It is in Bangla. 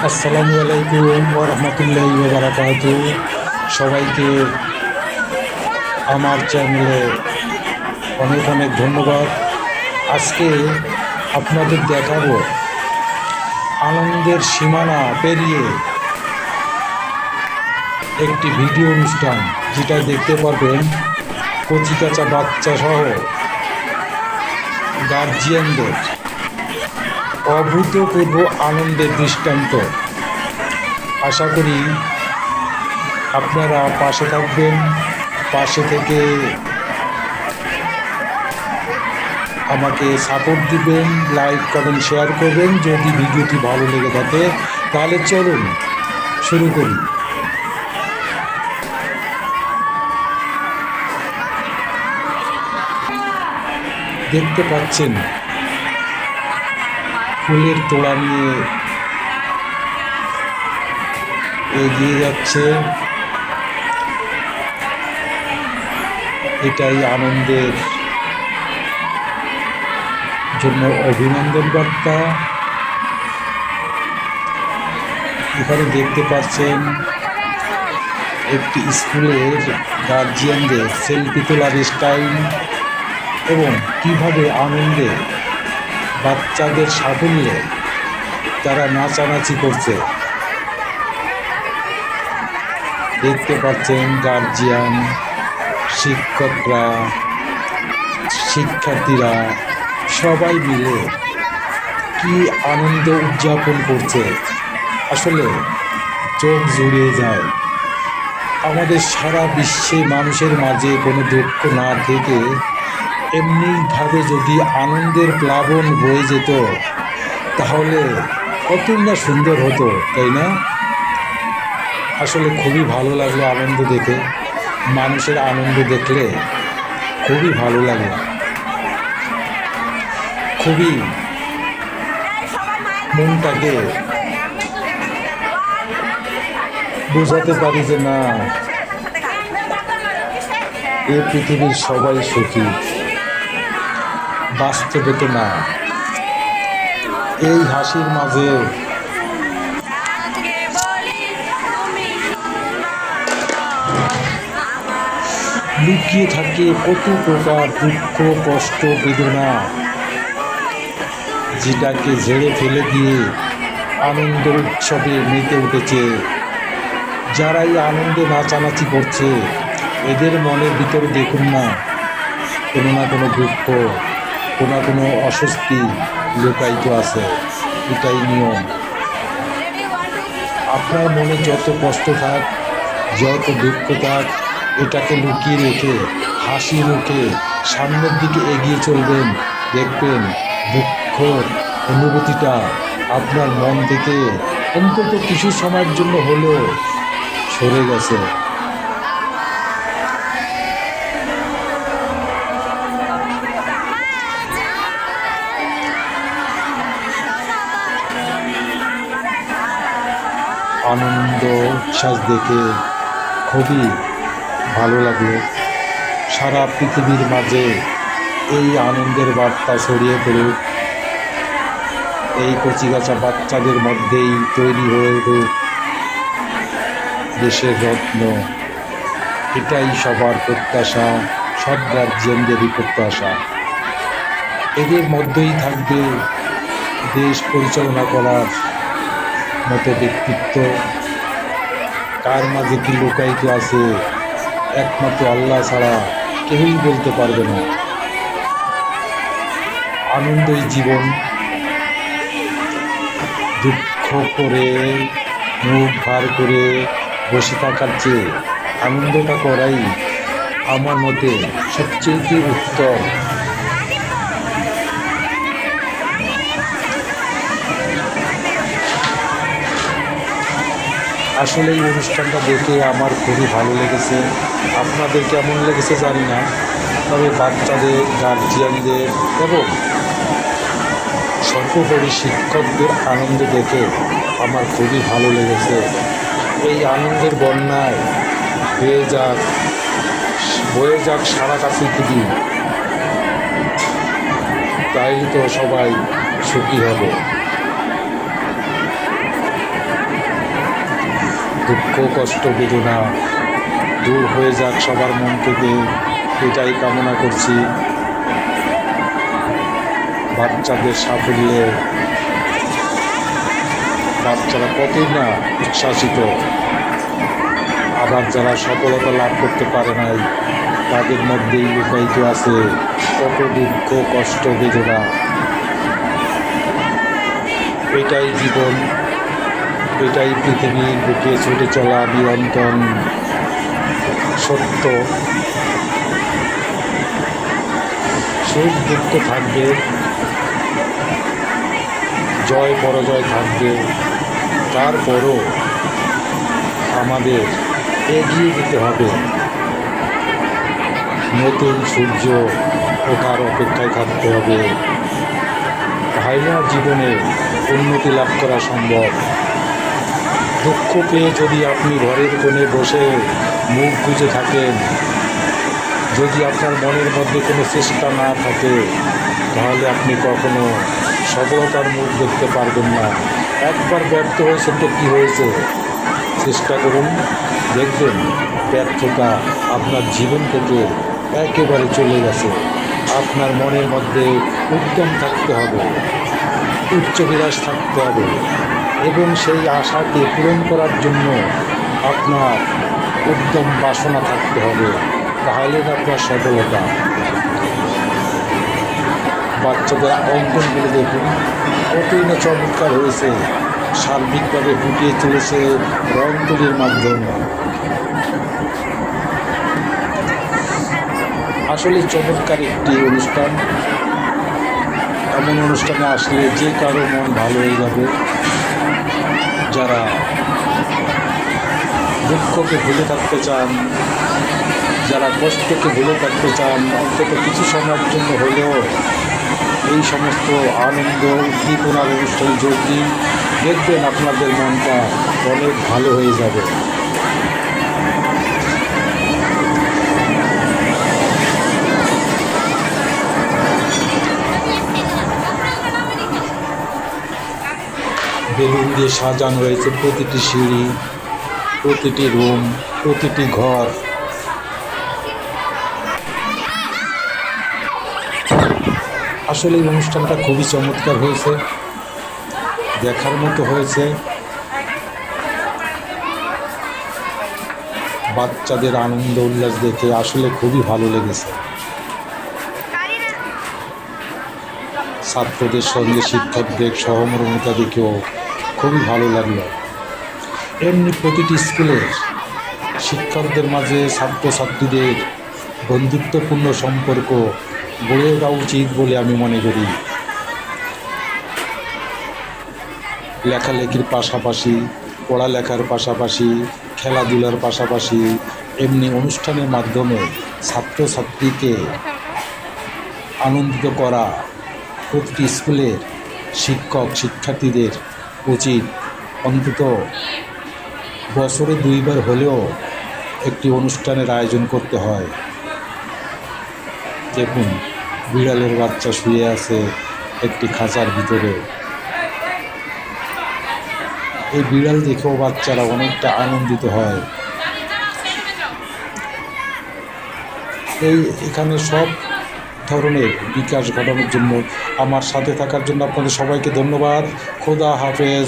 আসসালামু আলাইকুম ওয়া রাহমাতুল্লাহি ওয়া বারাকাতুহু। সবাইকে আমার চ্যানেলে অনেক অনেক ধন্যবাদ। আজকে আপনাদের দেখাবো আনন্দের সীমানা পেরিয়ে একটি ভিডিও অনুষ্ঠান, যেটা দেখতে পারবেন কচিকাঁচা বাচ্চা সহ গার্জিয়ানদের অভূতপূর্ব আনন্দের দৃষ্টান্ত। আশা করি আপনারা পাশে থাকবেন, পাশে থেকে আমাকে সাপোর্ট দিবেন, লাইক কমেন্ট শেয়ার করবেন। যদি ভিডিওটি ভালো লেগে থাকে তাহলে চলুন শুরু করি। দেখতে পাচ্ছেন ফুলের তোড়া নিয়ে এগিয়ে যাচ্ছে। এটাই আনন্দের জন্য অভিনন্দন বার্তা। এখানে দেখতে পাচ্ছেন একটি স্কুলের গার্জিয়ানদের সেলফি তোলার স্টাইল এবং কিভাবে আনন্দে বাচ্চাদের সাফল্যে তারা নাচানাচি করছে। দেখতে পাচ্ছেন গার্জিয়ান, শিক্ষকরা, শিক্ষার্থীরা সবাই মিলে কি আনন্দ উদযাপন করছে, আসলে চোখ জুড়িয়ে যায়। আমাদের সারা বিশ্বে মানুষের মাঝে কোনো দুঃখ না থেকে এমনিভাবে যদি আনন্দের প্লাবন বয়ে যেত তাহলে কতই না সুন্দর হতো, তাই না? আসলে খুবই ভালো লাগলো আনন্দ দেখে। মানুষের আনন্দ দেখলে খুবই ভালো লাগে, খুবই মনটাকে বোঝাতে পারি যে না, এই পৃথিবীর সবাই সুখী, বাস্তবে তো না। এই হাসির মাঝে লুকিয়ে থাকে কত প্রকার দুঃখ, কষ্ট, বেদনা, যেটাকে ঝেড়ে ফেলে দিয়ে আনন্দ উৎসবে মেতে উঠেছে। যারা এই আনন্দে নাচানাচি করছে এদের মনের ভিতরে দেখুন না কোনো দুঃখ, কোনো অস্বস্তি লুকায়িত আছে। এটাই নিয়ম। আপনার মনে যত কষ্ট থাক, যত দুঃখ থাক, এটাকে লুকিয়ে রেখে হাসি মুখে সামনের দিকে এগিয়ে চলবেন। দেখবেন দুঃখ অনুভূতিটা আপনার মন থেকে অন্তত কিছু সময়ের জন্য হলেও সরে গেছে। আনন্দ উচ্ছ্বাস দেখে খুবই ভালো লাগলো। সারা পৃথিবীর মাঝে এই আনন্দের বার্তা ছড়িয়ে পড়ুক, এই কচিকাঁচা বাচ্চাদের মধ্যেই তৈরি হয়ে উঠুক দেশের রত্ন। এটাই সবার প্রত্যাশা, সব গার্জিয়ানদেরই প্রত্যাশা। এদের মধ্যেই থাকবে দেশ পরিচালনা করার মতো ব্যক্তিত্ব। কার মাঝে কি লুকায়িত আছে একমাত্র আল্লাহ ছাড়া কেউই বলতে পারবে না। আনন্দই জীবন। দুঃখ করে মুখ ভার করে বসে থাকার চেয়ে আনন্দটা করাই আমার মতে সবচেয়ে উত্তম। আসলে এই অনুষ্ঠানটা দেখে আমার খুবই ভালো লেগেছে। আপনাদের কেমন লেগেছে জানি না, তবে বাচ্চাদের, গার্জিয়ানদের এবং সর্বোপরি শিক্ষকদের আনন্দ দেখে আমার খুবই ভালো লেগেছে। এই আনন্দের বন্যায় বয়ে যাক সারাটা পৃথিবী, তাই তো সবাই সুখী হবে। দুঃখ কষ্ট বেদনা দূর হয়ে যাক সবার মন থেকে, এটাই কামনা করছি। বাচ্চাদের সাফল্যে বাচ্চারা কতই না উচ্ছ্বাসিত, আবার যারা সফলতা লাভ করতে পারে নাই তাদের মধ্যেই লুকায়িত আছে কত দুঃখ কষ্ট বেদনা। এটাই জীবন, এটাই পৃথিবীর বুকে ছুটে চলা নিরন্তর সত্য। সুখ দুঃখ থাকবে, জয় পরাজয় থাকবে, তারপরও আমাদের এগিয়ে যেতে হবে। নতুন সূর্য ওঠার অপেক্ষায় থাকতে হবে। ভাইয়া জীবনে উন্নতি লাভ করা সম্ভব। দুঃখ পেয়ে যদি আপনি ঘরের কোণে বসে মুখ গুজে থাকেন, যদি আপনার মনের মধ্যে কোনো চেষ্টা না থাকে, তাহলে আপনি কখনো সফলতার মুখ দেখতে পারবেন না। একবার ব্যর্থ হয়েছেন তো কী হয়েছে, চেষ্টা করুন, দেখবেন ব্যর্থতা আপনার জীবন থেকে একেবারে চলে গেছে। আপনার মনের মধ্যে উদ্যম থাকতে হবে, উচ্চাভিলাষ থাকতে হবে এবং সেই আশাকে পূরণ করার জন্য আপনার উদ্যম বাসনা থাকতে হবে, তাহলে আপনার সফলতা। বাচ্চাদের অঙ্কনগুলো দেখুন কতই না চমৎকার হয়েছে, সার্বিকভাবে ফুটিয়ে তুলেছে রং তুলির মাধ্যমে। আসলে চমৎকার একটি অনুষ্ঠান। এমন অনুষ্ঠানে আসলে যে কারো মন ভালো হয়ে যাবে। যারা দুঃখকে ভুলে থাকতে চান, যারা কষ্টকে ভুলে থাকতে চান, অন্তত কিছু সময়ের জন্য হলেও এই সমস্ত আনন্দ উদ্দীপনার অনুষ্ঠানে যোগ দিন, দেখবেন আপনাদের মনটা অনেক ভালো হয়ে যাবে। বেলুন দিয়ে সাজানো হয়েছে প্রতিটি সিঁড়ি, প্রতিটি রুম, প্রতিটি ঘর। আসলে এই অনুষ্ঠানটা খুবই চমৎকার হয়েছে, দেখার মতো হয়েছে। বাচ্চাদের আনন্দ উল্লাস দেখে আসলে খুবই ভালো লেগেছে। ছাত্রদের সঙ্গে শিক্ষকদের সহমর্মিতা দেখেও খুবই ভালো লাগলো। এমনি প্রতিটি স্কুলের শিক্ষকদের মাঝে ছাত্রছাত্রীদের বন্ধুত্বপূর্ণ সম্পর্ক গড়ে ওঠা উচিত বলে আমি মনে করি। লেখালেখির পাশাপাশি, পড়ালেখার পাশাপাশি, খেলাধুলার পাশাপাশি এমনি অনুষ্ঠানের মাধ্যমে ছাত্রছাত্রীকে আনন্দিত করা প্রতিটি স্কুলের শিক্ষক শিক্ষার্থীদের উচিত। অন্তত বছরে 2 বার হলেও একটি অনুষ্ঠানের আয়োজন করতে হয়। দেখুন বিড়ালের বাচ্চা শুয়ে আছে একটি খাঁচার ভিতরে। এই বিড়াল দেখেও বাচ্চারা অনেকটা আনন্দিত হয়। এখানে সব ধরনের বিকাশ ঘটানোর জন্য, আমার সাথে থাকার জন্য আপনাদের সবাইকে ধন্যবাদ। খোদা হাফেজ।